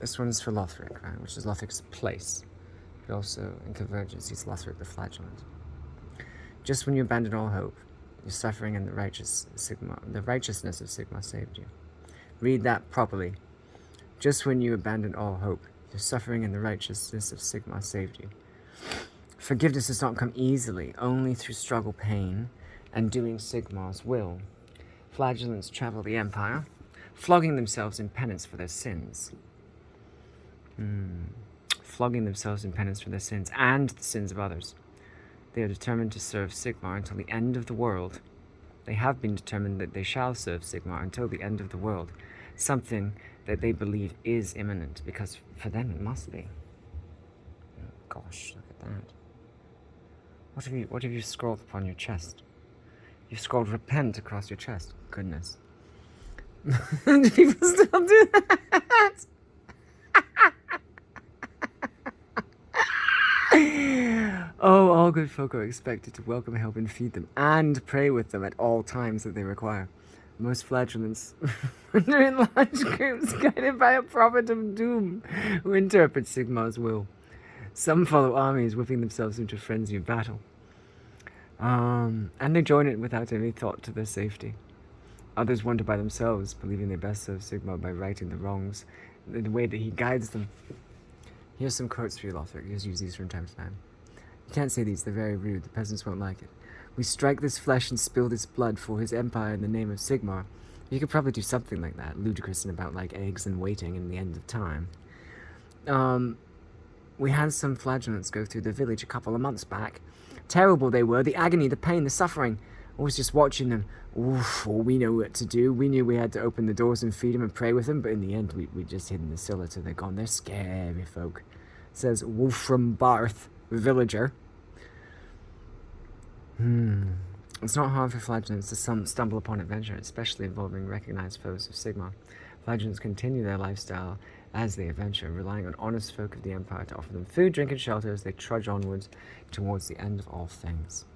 This one's for Lothric, right? Which is Lothric's place. But also, in Convergence, he's Lothric the Flagellant. Just when you abandon all hope, your suffering and the righteousness of Sigma saved you. Read that properly. Just when you abandon all hope, your suffering and the righteousness of Sigma saved you. Forgiveness does not come easily, only through struggle, pain, and doing Sigmar's will. Flagellants travel the Empire, flogging themselves in penance for their sins. Flogging themselves in penance for their sins and the sins of others. They are determined to serve Sigmar until the end of the world. They have been determined that they shall serve Sigmar until the end of the world, something that they believe is imminent, because for them it must be. Oh, gosh, look at that. What have you scrawled upon your chest? You've scrawled repent across your chest. Goodness. Do people still do that? Oh, all good folk are expected to welcome, help, and feed them, and pray with them at all times that they require. Most flagellants wander in large groups, guided by a prophet of doom, who interprets Sigmar's will. Some follow armies, whipping themselves into frenzy of battle. And they join it without any thought to their safety. Others wander by themselves, believing they best serve Sigmar by righting the wrongs in the way that he guides them. Here's some quotes for you, Lothric. You just use these from time to time. You can't say these, they're very rude. The peasants won't like it. We strike this flesh and spill this blood for his empire in the name of Sigmar. You could probably do something like that, ludicrous and about like eggs and waiting and the end of time. We had some flagellants go through the village a couple of months back. Terrible they were, the agony, the pain, the suffering. I was just watching them. Oof, well, we know what to do. We knew we had to open the doors and feed them and pray with them, but in the end we just hid in the cellar till they're gone. They're scary folk. Says Wolf from Barth, villager. It's not hard for flagellants to stumble upon adventure, especially involving recognized foes of Sigmar. Flagellants continue their lifestyle as they adventure, relying on honest folk of the Empire to offer them food, drink, and shelter as they trudge onwards towards the end of all things.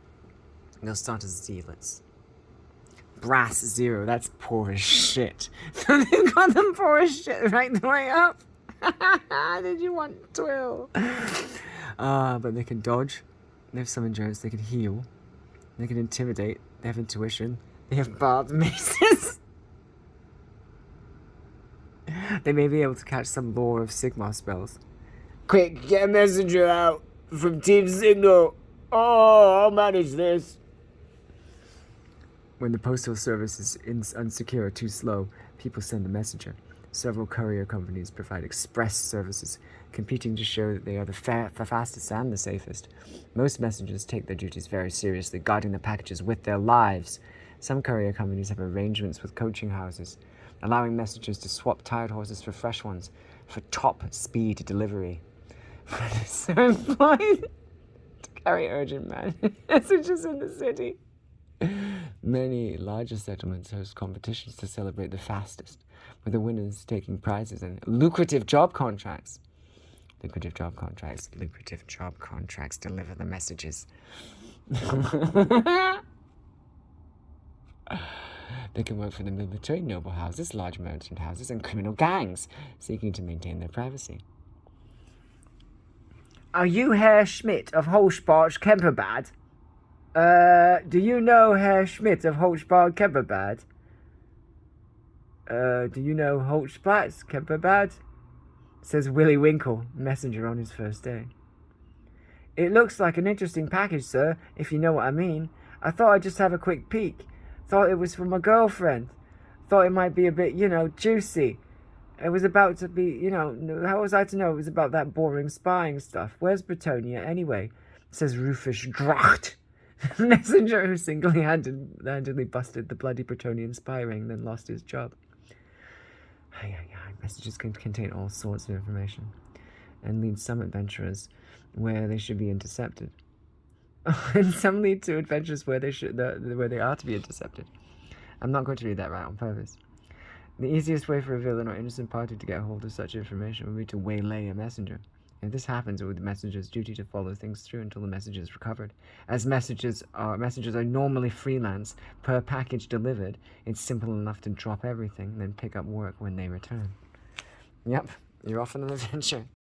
They'll start as zealots. Brass 0, that's poor as shit. They've got them poor as shit right the way up. Did you want twill? But they can dodge. They have some endurance. They can heal. They can intimidate. They have intuition. They have barbed maces. They may be able to catch some lore of Sigmar spells. Quick, get a messenger out from Team Signal. Oh, I'll manage this. When the postal service is unsecure or too slow, people send a messenger. Several courier companies provide express services, competing to show that they are the fastest and the safest. Most messengers take their duties very seriously, guarding the packages with their lives. Some courier companies have arrangements with coaching houses, allowing messengers to swap tired horses for fresh ones for top speed delivery. They're employed to carry urgent messages in the city. Many larger settlements host competitions to celebrate the fastest, with the winners taking prizes and lucrative job contracts. Lucrative job contracts deliver the messages. They can work for the military, noble houses, large merchant houses, and criminal gangs, seeking to maintain their privacy. Are you Herr Schmidt of Holzbach Kemperbad? Do you know Herr Schmidt of Holzbach Kemperbad? Do you know Holzplatz Kemperbad? Says Willy Winkle, messenger on his first day. It looks like an interesting package, sir, if you know what I mean. I thought I'd just have a quick peek. Thought it was for my girlfriend. Thought it might be a bit, juicy. It was about to be, how was I to know it was about that boring spying stuff? Where's Bretonia, anyway? Says Rufus Dracht, messenger who single-handedly busted the bloody Bretonian spy ring, then lost his job. Messages can contain all sorts of information and lead some adventurers where they should be intercepted. And some lead to adventures where they are to be intercepted. I'm not going to read that right on purpose. The easiest way for a villain or innocent party to get hold of such information would be to waylay a messenger. If this happens, it would be the messenger's duty to follow things through until the message is recovered. As messengers are normally freelance, per package delivered, it's simple enough to drop everything and then pick up work when they return. Yep, You're off on an adventure.